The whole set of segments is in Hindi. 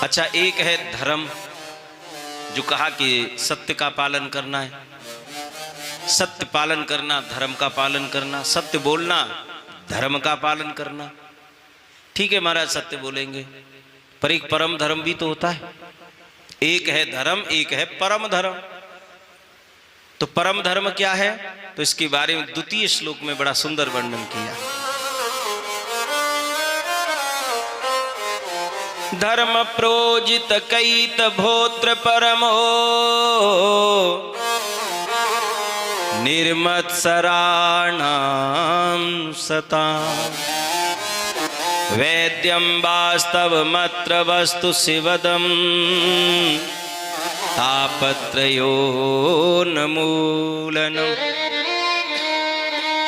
अच्छा, एक है धर्म, जो कहा कि सत्य का पालन करना है, सत्य पालन करना, धर्म का पालन करना, सत्य बोलना, धर्म का पालन करना। ठीक है महाराज, सत्य बोलेंगे, पर एक परम धर्म भी तो होता है। एक है धर्म, एक है परम धर्म। तो परम धर्म क्या है, तो इसके बारे में द्वितीय श्लोक में बड़ा सुंदर वर्णन किया। धर्म प्रोजित कैत भोत्र परमो निर्मत्सराणां सताम् वेद्यं वास्तवमत्र वस्तु शिवदम् तापत्रयोन्मूलनम्।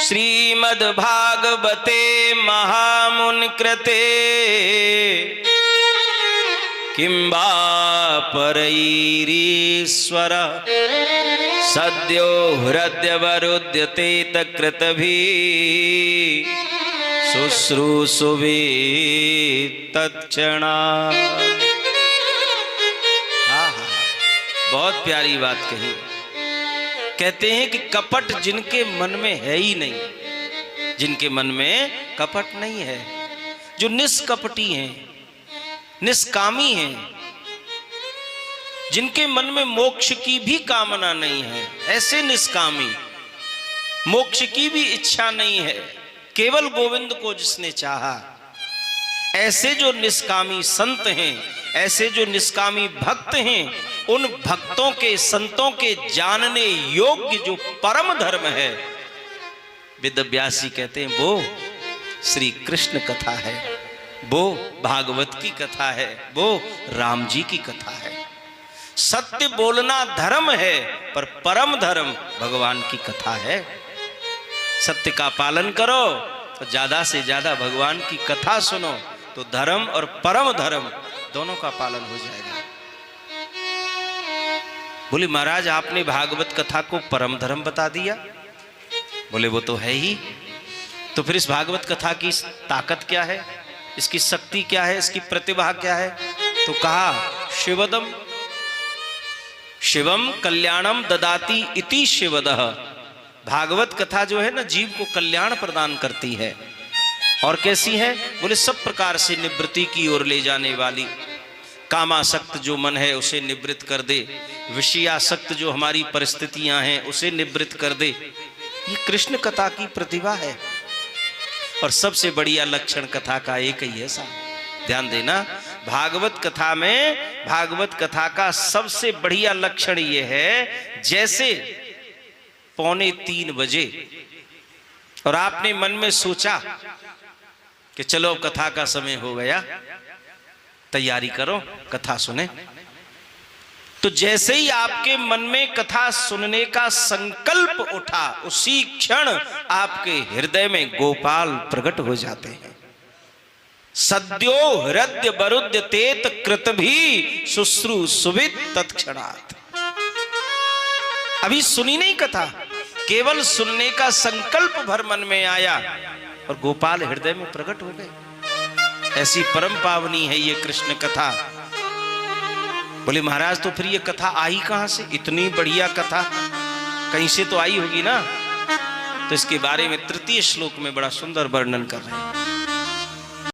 श्रीमद्भागवते महामुनिकृते किं वा परैरीश्वर सद्यो हृदयवरुध्यते तत्कृतभिः शुश्रूषुवे तत्क्षणात्। बहुत प्यारी बात कही। कहते हैं कि कपट जिनके मन में है ही नहीं, जिनके मन में कपट नहीं है, जो निष्कपटी हैं, निष्कामी हैं, जिनके मन में मोक्ष की भी कामना नहीं है, ऐसे निष्कामी, मोक्ष की भी इच्छा नहीं है, केवल गोविंद को जिसने चाहा, ऐसे जो निष्कामी संत हैं, ऐसे जो निष्कामी भक्त हैं, उन भक्तों के, संतों के जानने योग्य जो परम धर्म है, वेदव्यासी कहते हैं वो श्री कृष्ण कथा है, वो भागवत की कथा है, वो राम जी की कथा है। सत्य बोलना धर्म है, पर परम धर्म भगवान की कथा है। सत्य का पालन करो तो ज्यादा से ज्यादा भगवान की कथा सुनो, तो धर्म और परम धर्म दोनों का पालन हो जाएगा। बोले महाराज, आपने भागवत कथा को परम धर्म बता दिया। बोले वो तो है ही, तो फिर इस भागवत कथा की ताकत क्या है, इसकी शक्ति क्या है, इसकी प्रतिभा क्या है? तो कहा शिवदम, शिवम कल्याणम ददाति इति शिवदः। भागवत कथा जो है ना, जीव को कल्याण प्रदान करती है। और कैसी है? बोले सब प्रकार से निवृत्ति की ओर ले जाने वाली। कामासक्त जो मन है उसे निवृत्त कर दे, विषयासक्त जो हमारी परिस्थितियां हैं उसे निवृत्त कर दे। ये कृष्ण कथा की प्रतिभा है। और सबसे बढ़िया लक्षण कथा का एक ही है साहब, ध्यान देना, भागवत कथा में, भागवत कथा का सबसे बढ़िया लक्षण ये है, जैसे 2:45 बजे और आपने मन में सोचा कि चलो कथा का समय हो गया, तैयारी करो, कथा सुने, तो जैसे ही आपके मन में कथा सुनने का संकल्प उठा, उसी क्षण आपके हृदय में गोपाल प्रकट हो जाते हैं। सद्यो हृदय वरुध्यते तत्कृतभिः शुश्रूषुवित तत्क्षणात्। अभी सुनी नहीं कथा, केवल सुनने का संकल्प भर मन में आया और गोपाल हृदय में प्रकट हो गए। ऐसी परम पावनी है ये कृष्ण कथा। बोले महाराज, तो फिर ये कथा आई कहां से? इतनी बढ़िया कथा कहीं से तो आई होगी ना। तो इसके बारे में तृतीय श्लोक में बड़ा सुंदर वर्णन कर रहे हैं।